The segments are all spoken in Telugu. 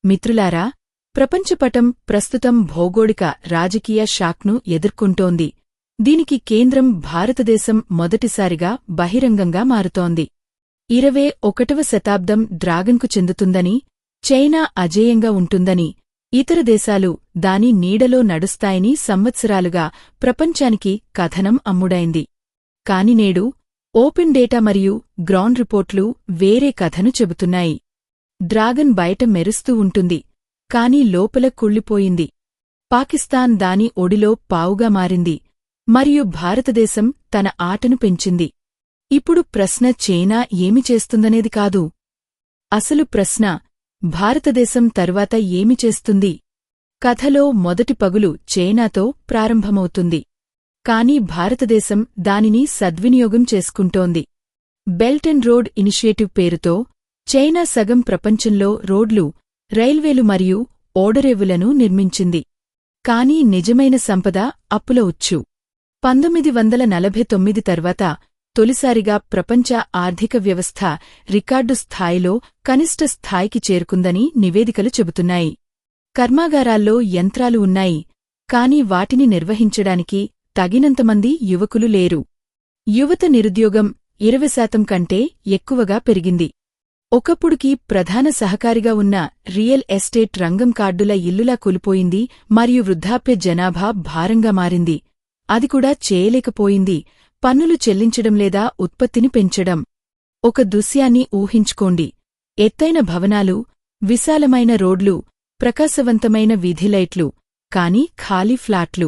మిత్రులారా, ప్రపంచపటం ప్రస్తుతం భౌగోళిక రాజకీయ షాక్ను ఎదుర్కొంటోంది. దీనికి కేంద్రం భారతదేశం మొదటిసారిగా బహిరంగంగా మారుతోంది. 21వ శతాబ్దం డ్రాగన్కు చెందుతుందని, చైనా అజేయంగా ఉంటుందని, ఇతర దేశాలు దాని నీడలో నడుస్తాయని సంవత్సరాలుగా ప్రపంచానికి కథనం అమ్ముడైంది. కాని నేడు ఓపెన్ డేటా మరియు గ్రౌండ్ రిపోర్ట్లు వేరే కథను చెబుతున్నాయి. డ్రాగన్ బయట మెరుస్తూ ఉంటుంది, కాని లోపల కుళ్ళిపోయింది. పాకిస్తాన్ దాని ఒడిలో పావుగా మారింది, మరియు భారతదేశం తన ఆటను పెంచింది. ఇప్పుడు ప్రశ్న చైనా ఏమి చేస్తుందనేది కాదు. అసలు ప్రశ్న భారతదేశం తరువాత ఏమి చేస్తుంది? కథలో మొదటి పగులు చైనాతో ప్రారంభమవుతుంది. కాని భారతదేశం దానిని సద్వినియోగం చేసుకుంటోంది. బెల్ట్ అండ్ రోడ్ ఇనిషియేటివ్ పేరుతో చైనా సగం ప్రపంచంలో రోడ్లు, రైల్వేలు మరియు ఓడరేవులను నిర్మించింది. కాని నిజమైన సంపద అప్పుల ఉచ్చు. 1949 తర్వాత తొలిసారిగా ప్రపంచ ఆర్థిక వ్యవస్థ రికార్డు స్థాయిలో కనిష్ట స్థాయికి చేరుకుందని నివేదికలు చెబుతున్నాయి. కర్మాగారాల్లో యంత్రాలు ఉన్నాయి, కాని వాటిని నిర్వహించడానికి తగినంతమంది యువకులు లేరు. యువత నిరుద్యోగం 20% కంటే ఎక్కువగా పెరిగింది. ఒకప్పుడుకి ప్రధాన సహకారిగా ఉన్న రియల్ ఎస్టేట్ రంగం కార్డుల ఇల్లులా కూలిపోయింది మరియు వృద్ధాప్య జనాభా భారంగా మారింది. అది కూడా చేయలేకపోయింది, పన్నులు చెల్లించడం లేదా ఉత్పత్తిని పెంచడం. ఒక దృశ్యాన్ని ఊహించుకోండి. ఎత్తైన భవనాలు, విశాలమైన రోడ్లు, ప్రకాశవంతమైన వీధిలైట్లు, కాని ఖాళీ ఫ్లాట్లు.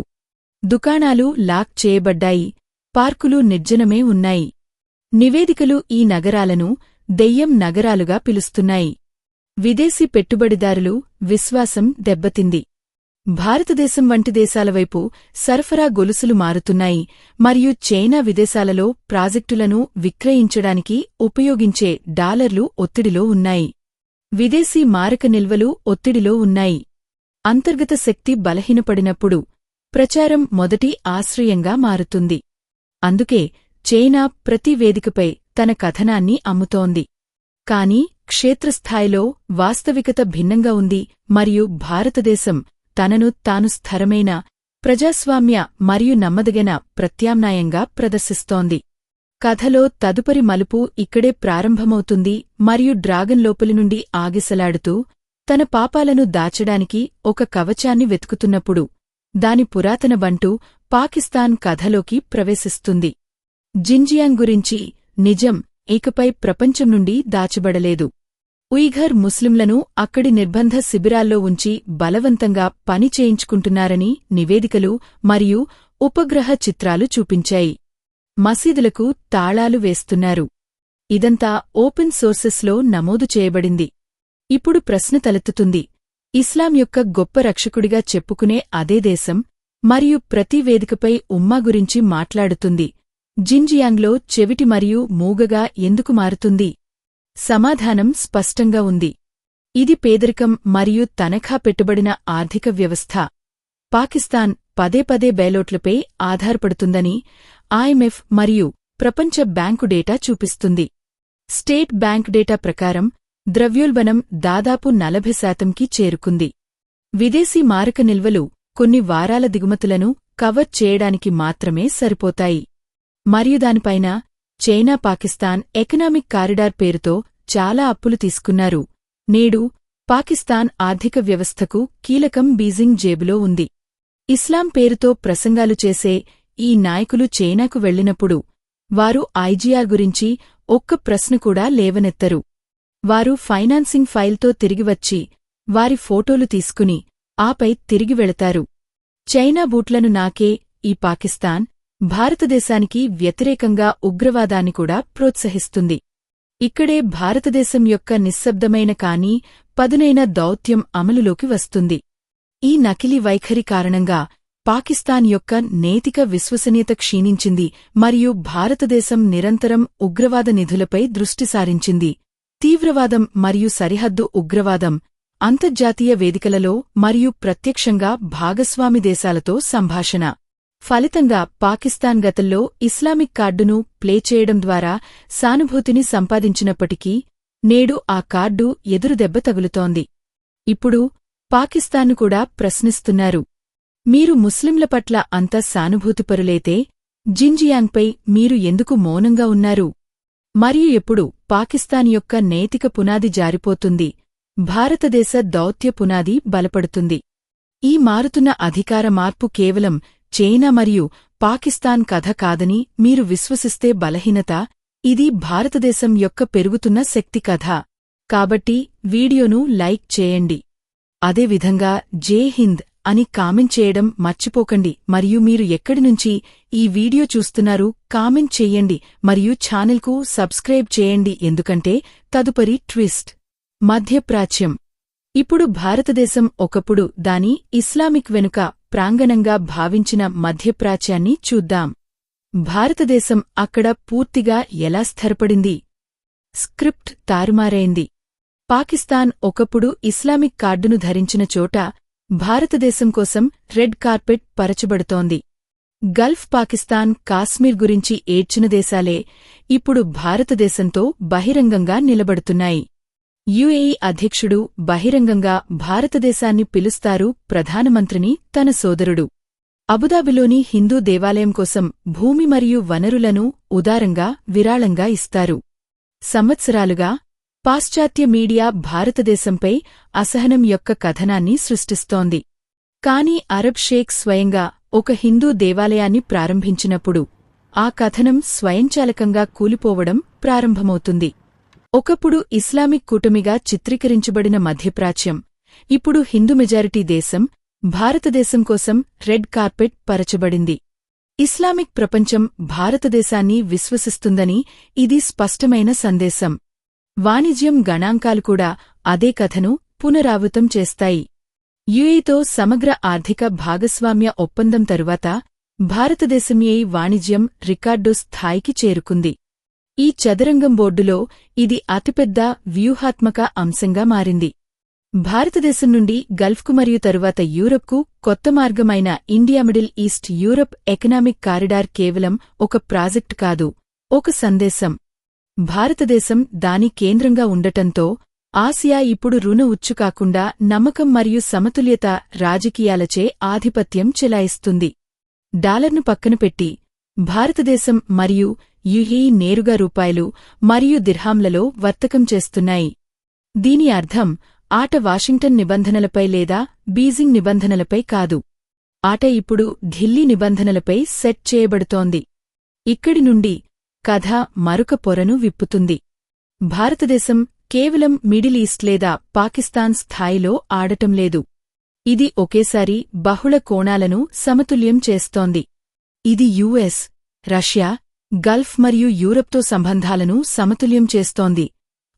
దుకాణాలు లాక్ చేయబడ్డాయి, పార్కులు నిర్జనమే ఉన్నాయి. నివేదికలు ఈ నగరాలను దెయ్యం నగరాలుగా పిలుస్తున్నాయి. విదేశీ పెట్టుబడిదారులు విశ్వాసం దెబ్బతింది. భారతదేశం వంటి దేశాలవైపు సరఫరా గొలుసులు మారుతున్నాయి మరియు చైనా విదేశాలలో ప్రాజెక్టులను విక్రయించడానికి ఉపయోగించే డాలర్లు ఒత్తిడిలో ఉన్నాయి. విదేశీ మారక నిల్వలు ఒత్తిడిలో ఉన్నాయి. అంతర్గత శక్తి బలహీనపడినప్పుడు ప్రచారం మొదటి ఆశ్రయంగా మారుతుంది. అందుకే చైనా ప్రతి వేదికపై తన కథనాన్ని అమ్ముతోంది. కాని క్షేత్రస్థాయిలో వాస్తవికత భిన్నంగా ఉంది మరియు భారతదేశం తనను తాను స్థిరమైన, ప్రజాస్వామ్య మరియు నమ్మదగిన ప్రత్యామ్నాయంగా ప్రదర్శిస్తోంది. కథలో తదుపరి మలుపు ఇక్కడే ప్రారంభమవుతుంది మరియు డ్రాగన్ లోపలి నుండి ఆగిసలాడుతూ తన పాపాలను దాచడానికి ఒక కవచాన్ని వెతుకుతున్నప్పుడు దాని పురాతన బంటు పాకిస్తాన్ కథలోకి ప్రవేశిస్తుంది. జింజియాంగ్ గురించి నిజం ఇకపై ప్రపంచం నుండి దాచబడలేదు. ఉయిఘర్ ముస్లింలను అక్కడి నిర్బంధ శిబిరాల్లో ఉంచి బలవంతంగా పని చేయించుకుంటున్నారని నివేదికలు మరియు ఉపగ్రహ చిత్రాలు చూపించాయి. మసీదులకు తాళాలు వేస్తున్నారు. ఇదంతా ఓపెన్ సోర్సెస్లో నమోదు చేయబడింది. ఇప్పుడు ప్రశ్న తలెత్తుతుంది. ఇస్లాం యొక్క గొప్ప రక్షకుడిగా చెప్పుకునే అదే దేశం మరియు ప్రతి వేదికపై ఉమ్మా గురించి మాట్లాడుతుంది. జింజియాంగ్లో చెవిటి మరియు మూగగా ఎందుకు మారుతుంది? సమాధానం స్పష్టంగా ఉంది. ఇది పేదరికం మరియు తనఖా పెట్టుబడిన ఆర్థిక వ్యవస్థ. పాకిస్తాన్ పదేపదే బెయిలౌట్లపై ఆధారపడుతుందని ఐఎంఎఫ్ మరియు ప్రపంచ బ్యాంకు డేటా చూపిస్తుంది. స్టేట్ బ్యాంక్ డేటా ప్రకారం ద్రవ్యోల్బణం దాదాపు 40%కి చేరుకుంది. విదేశీ మారక నిల్వలు కొన్ని వారాల దిగుమతులను కవర్ చేయడానికి మాత్రమే సరిపోతాయి. మరియు దానిపైన చైనా పాకిస్తాన్ ఎకనామిక్ కారిడార్ పేరుతో చాలా అప్పులు తీసుకున్నారు. నేడు పాకిస్తాన్ ఆర్థిక వ్యవస్థకు కీలకం బీజింగ్ జేబులో ఉంది. ఇస్లాం పేరుతో ప్రసంగాలు చేసే ఈ నాయకులు చైనాకు వెళ్లినప్పుడు వారు ఐజీఆర్ గురించి ఒక్క ప్రశ్న కూడా లేవనెత్తరు. వారు ఫైనాన్సింగ్ ఫైల్తో తిరిగివచ్చి వారి ఫోటోలు తీసుకుని ఆపై తిరిగి వెళతారు. చైనా బూట్లను నాకే ఈ పాకిస్తాన్ భారతదేశానికి వ్యతిరేకంగా ఉగ్రవాదాన్ని కూడా ప్రోత్సహిస్తుంది. ఇక్కడే భారతదేశం యొక్క నిశ్శబ్దమైన కానీ పదునైన దౌత్యం అమలులోకి వస్తుంది. ఈ నకిలీ వైఖరి కారణంగా పాకిస్తాన్ యొక్క నైతిక విశ్వసనీయత క్షీణించింది మరియు భారతదేశం నిరంతరం ఉగ్రవాద నిధులపై దృష్టి సారించింది. తీవ్రవాదం మరియు సరిహద్దు ఉగ్రవాదం, అంతర్జాతీయ వేదికలలో మరియు ప్రత్యక్షంగా భాగస్వామి దేశాలతో సంభాషణ. ఫలితంగా పాకిస్తాన్ గతంలో ఇస్లామిక్ కార్డును ప్లే చేయడం ద్వారా సానుభూతిని సంపాదించినప్పటికీ నేడు ఆ కార్డు ఎదురుదెబ్బ తగులుతోంది. ఇప్పుడు పాకిస్తాన్ను కూడా ప్రశ్నిస్తున్నారు. మీరు ముస్లింల పట్ల అంత సానుభూతిపరులైతే జింజియాంగ్పై మీరు ఎందుకు మౌనంగా ఉన్నారు? మరియు ఎప్పుడు పాకిస్తాన్ యొక్క నైతిక పునాది జారిపోతుంది, భారతదేశ దౌత్య పునాది బలపడుతుంది? ఈ మారుతున్న అధికార మార్పు కేవలం చైనా మరియు పాకిస్తాన్ కథ కాదని మీరు విశ్వసిస్తే బలహీనత, ఇది భారతదేశం యొక్క పెరుగుతున్న శక్తి కథ. కాబట్టి వీడియోను లైక్ చేయండి. అదేవిధంగా జై హింద్ అని కామెంట్ చేయడం మర్చిపోకండి. మరియు మీరు ఎక్కడి నుంచి ఈ వీడియో చూస్తున్నారు కామెంట్ చెయ్యండి మరియు ఛానల్కు సబ్స్క్రైబ్ చేయండి, ఎందుకంటే తదుపరి ట్విస్ట్ మధ్యప్రాచ్యం. ఇప్పుడు భారతదేశం ఒకప్పుడు దాని ఇస్లామిక్ వెనుక ప్రాంగణంగా భావించిన మధ్యప్రాచ్యాన్ని చూద్దాం. భారతదేశం అక్కడ పూర్తిగా ఎలా స్థిరపడింది? స్క్రిప్ట్ తారుమారైంది. పాకిస్తాన్ ఒకప్పుడు ఇస్లామిక్ కార్డును ధరించిన చోట భారతదేశం కోసం రెడ్ కార్పెట్ పరచబడుతోంది. గల్ఫ్ పాకిస్తాన్ కాశ్మీర్ గురించి ఏడ్చిన దేశాలే ఇప్పుడు భారతదేశంతో బహిరంగంగా నిలబడుతున్నాయి. యుఏఈ అధ్యక్షుడు బహిరంగంగా భారతదేశాన్ని పిలుస్తారు ప్రధానమంత్రిని తన సోదరుడు. అబుదాబిలోని హిందూ దేవాలయం కోసం భూమి మరియు వనరులను ఉదారంగా విరాళంగా ఇస్తారు. సంవత్సరాలుగా పాశ్చాత్య మీడియా భారతదేశంపై అసహనం యొక్క కథనాన్ని సృష్టిస్తోంది. కాని అరబ్ షేక్ స్వయంగా ఒక హిందూ దేవాలయాన్ని ప్రారంభించినప్పుడు ఆ కథనం స్వయంచాలకంగా కూలిపోవడం ప్రారంభమవుతుంది. ఒకప్పుడు ఇస్లామిక్ కూటమిగా చిత్రీకరించబడిన మధ్యప్రాచ్యం ఇప్పుడు హిందూ మెజారిటీ దేశం భారతదేశం కోసం రెడ్ కార్పెట్ పరచబడింది. ఇస్లామిక్ ప్రపంచం భారతదేశాన్ని విశ్వసిస్తుందని ఇది స్పష్టమైన సందేశం. వాణిజ్యం గణాంకాలు కూడా అదే కథను పునరావృతం చేస్తాయి. యుఏఈతో సమగ్ర ఆర్థిక భాగస్వామ్య ఒప్పందం తరువాత భారతదేశం యుఏఈ వాణిజ్యం రికార్డు స్థాయికి చేరుకుంది. ఈ చదరంగం బోర్డులో ఇది అతిపెద్ద వ్యూహాత్మక అంశంగా మారింది. భారతదేశం నుండి గల్ఫ్కు మరియు తరువాత యూరప్కు కొత్త మార్గమైన India Middle East Europe economic corridor కేవలం ఒక ప్రాజెక్టు కాదు, ఒక సందేశం. భారతదేశం దాని కేంద్రంగా ఉండటంతో ఆసియా ఇప్పుడు రుణ ఉచ్చు కాకుండా నమ్మకం మరియు సమతుల్యత రాజకీయాలచే ఆధిపత్యం చెలాయిస్తుంది. డాలర్ను పక్కన పెట్టి భారతదేశం మరియు యుఏఈ నేరుగా రూపాయలు మరియు దిర్హాంలలో వర్తకం చేస్తున్నాయి. దీని అర్థం ఆట వాషింగ్టన్ నిబంధనలపై లేదా బీజింగ్ నిబంధనలపై కాదు. ఆట ఇప్పుడు ఢిల్లీ నిబంధనలపై సెట్ చేయబడుతోంది. ఇక్కడి నుండి కథ మరొక పొరను విప్పుతుంది. భారతదేశం కేవలం మిడిల్ ఈస్ట్ లేదా పాకిస్తాన్ స్థాయిలో ఆడటం లేదు. ఇది ఒకేసారి బహుళ కోణాలను సమతుల్యం చేస్తోంది. ఇది యుఎస్, రష్యా, గల్ఫ్ మరియు యూరప్తో సంబంధాలను సమతుల్యం చేస్తోంది,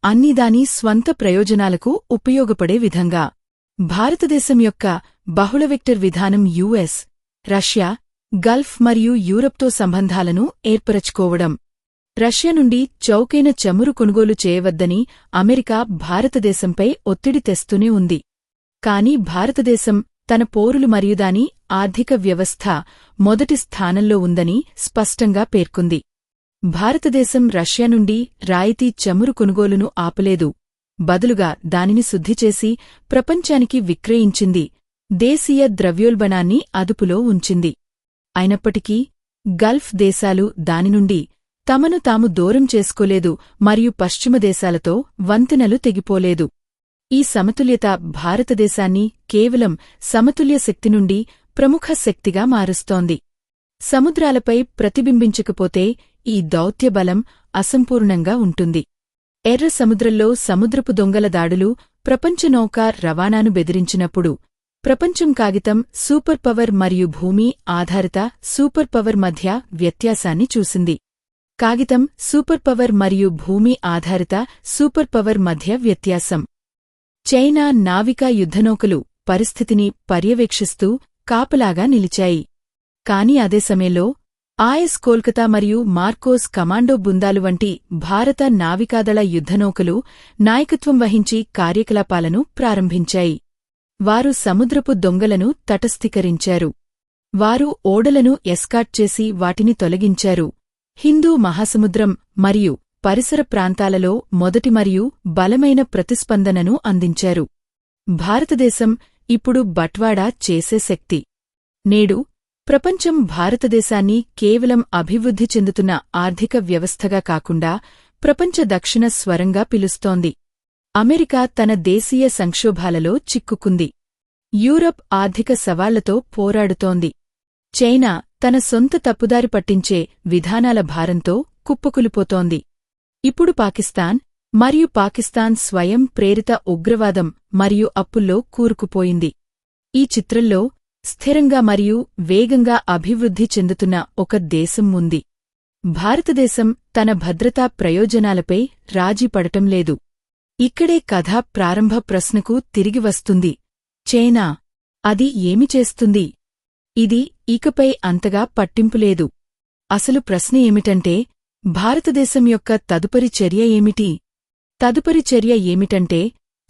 అన్నీ దాని స్వంత ప్రయోజనాలకు ఉపయోగపడే విధంగా. భారతదేశం యొక్క బహుళ వెక్టర్ విధానం యుఎస్, రష్యా, గల్ఫ్ మరియు యూరప్తో సంబంధాలను ఏర్పరచుకోవడం. రష్యా నుండి చౌకైన చమురు కొనుగోలు చేయవద్దని అమెరికా భారతదేశంపై ఒత్తిడి తెస్తూనే ఉంది. కాని భారతదేశం తన పౌరులు మరియు దాని ఆర్థిక వ్యవస్థ మొదటి స్థానంలో ఉందని స్పష్టంగా పేర్కొంది. భారతదేశం రష్యా నుండి రాయితీ చమురు కొనుగోలును ఆపలేదు, బదులుగా దానిని శుద్ధిచేసి ప్రపంచానికి విక్రయించింది, దేశీయ ద్రవ్యోల్బణాన్ని అదుపులో ఉంచింది. అయినప్పటికీ గల్ఫ్ దేశాలు దాని నుండి తమను తాము దూరం చేసుకోలేదు మరియు పశ్చిమ దేశాలతో వంతెనలు తెగిపోలేదు. ఈ సమతుల్యత భారతదేశాన్ని కేవలం సమతుల్య శక్తి నుండి ప్రముఖ శక్తిగా మారుస్తోంది. సముద్రాలపై ప్రతిబింబించకపోతే ఈ దౌత్య బలం అసంపూర్ణంగా ఉంటుంది. ఎర్ర సముద్రంలో సముద్రపు దొంగల దాడులు ప్రపంచ నౌకా రవాణాను బెదిరించినప్పుడు ప్రపంచం కాగితం సూపర్ పవర్ మరియు భూమి ఆధారిత సూపర్ పవర్ మధ్య వ్యత్యాసాన్ని చూసింది. కాగితం సూపర్ పవర్ మరియు భూమి ఆధారిత సూపర్ పవర్ మధ్య వ్యత్యాసం. చైనా నావికా యుద్ధనౌకలు పరిస్థితిని పర్యవేక్షిస్తూ కాపలాగా నిలిచాయి. కాని అదే సమయంలో ఐఎస్ కోల్కతా మరియు మార్కోస్ కమాండో బృందాలు వంటి భారత నావికాదళ యుద్ధనౌకలు నాయకత్వం వహించి కార్యకలాపాలను ప్రారంభించాయి. వారు సముద్రపు దొంగలను తటస్థీకరించారు. వారు ఓడలను ఎస్కార్ట్ చేసి వాటిని తొలగించారు. హిందూ మహాసముద్రం మరియు పరిసర ప్రాంతాలలో మొదటి మరియు బలమైన ప్రతిస్పందనను అందించారు. భారతదేశం ఇప్పుడు బట్వాడా చేసే శక్తి. నేడు ప్రపంచం భారతదేశాన్ని కేవలం అభివృద్ధి చెందుతున్న ఆర్థిక వ్యవస్థగా కాకుండా ప్రపంచ దక్షిణ స్వరంగా పిలుస్తోంది. అమెరికా తన దేశీయ సంక్షోభాలలో చిక్కుకుంది. యూరప్ ఆర్థిక సవాళ్లతో పోరాడుతోంది. చైనా తన సొంత తప్పుదారి పట్టించే విధానాల భారంతో కుప్పకులిపోతోంది. ఇప్పుడు పాకిస్తాన్ మరియు పాకిస్తాన్ స్వయం ప్రేరిత ఉగ్రవాదం మరియు అప్పుల్లో కూరుకుపోయింది. ఈ చిత్రంలో స్థిరంగా మరియు వేగంగా అభివృద్ధి చెందుతున్న ఒక దేశం ఉంది. భారతదేశం తన భద్రతా ప్రయోజనాలపై రాజీ పడటం లేదు. ఇక్కడే కథ ప్రారంభ ప్రశ్నకు తిరిగి వస్తుంది. చైనా అది ఏమి చేస్తుంది? ఇది ఇకపై అంతగా పట్టింపులేదు. అసలు ప్రశ్న ఏమిటంటే, భారతదేశం యొక్క తదుపరి చర్య ఏమిటి? తదుపరి చర్య ఏమిటంటే,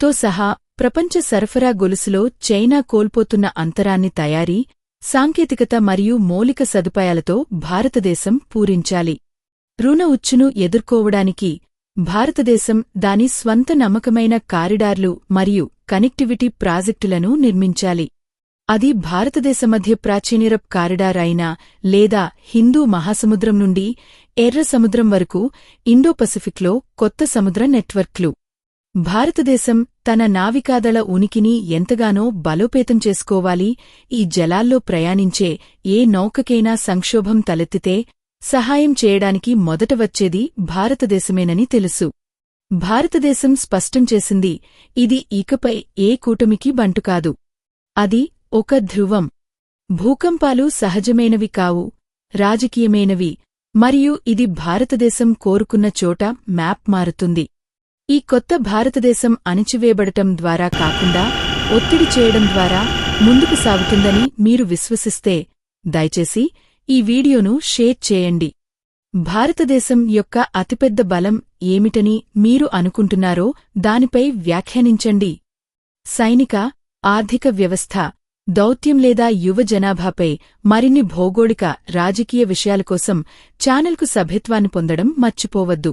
తో సహా ప్రపంచ సరఫరా గొలుసులో చైనా కోల్పోతున్న అంతరాన్ని తయారీ, సాంకేతికత మరియు మౌలిక సదుపాయాలతో భారతదేశం పూరించాలి. రుణ ఉచ్చును ఎదుర్కోవడానికి భారతదేశం దాని స్వంత నమ్మకమైన కారిడార్లు మరియు కనెక్టివిటీ ప్రాజెక్టులను నిర్మించాలి. అది భారతదేశ మధ్య ప్రాచీనరబ్ కారిడార్ అయినా లేదా హిందూ మహాసముద్రం నుండి ఎర్ర సముద్రం వరకు ఇండో-పసిఫిక్లో కొత్త సముద్ర నెట్వర్క్లు. భారతదేశం తన నావికాదళ ఉనికిని ఎంతగానో బలోపేతం చేసుకోవాలి. ఈ జలాల్లో ప్రయాణించే ఏ నౌకకైనా సంక్షోభం తలెత్తితే సహాయం చేయడానికి మొదట వచ్చేది భారతదేశమేనని తెలుసు. భారతదేశం స్పష్టం చేసింది, ఇది ఇకపై ఏ కూటమికి బంటుకాదు. అది ఒక ధ్రువం. భూకంపాలు సహజమైనవి కావు, రాజకీయమైనవి, మరియు ఇది భారతదేశం కోరుకున్న చోట మ్యాప్ మారుతుంది. ఈ కొత్త భారతదేశం అణిచివేయబడటం ద్వారా కాకుండా ఒత్తిడి చేయడం ద్వారా ముందుకు సాగుతుందని మీరు విశ్వసిస్తే దయచేసి ఈ వీడియోను షేర్ చేయండి. భారతదేశం యొక్క అతిపెద్ద బలం ఏమిటని మీరు అనుకుంటున్నారో దానిపై వ్యాఖ్యానించండి. సైనిక, ఆర్థిక వ్యవస్థ, దౌత్యం లేదా యువ జనాభాపై మరిన్ని భౌగోళిక, రాజకీయ విషయాల కోసం ఛానల్కు సభ్యత్వాన్ని పొందడం మర్చిపోవద్దు.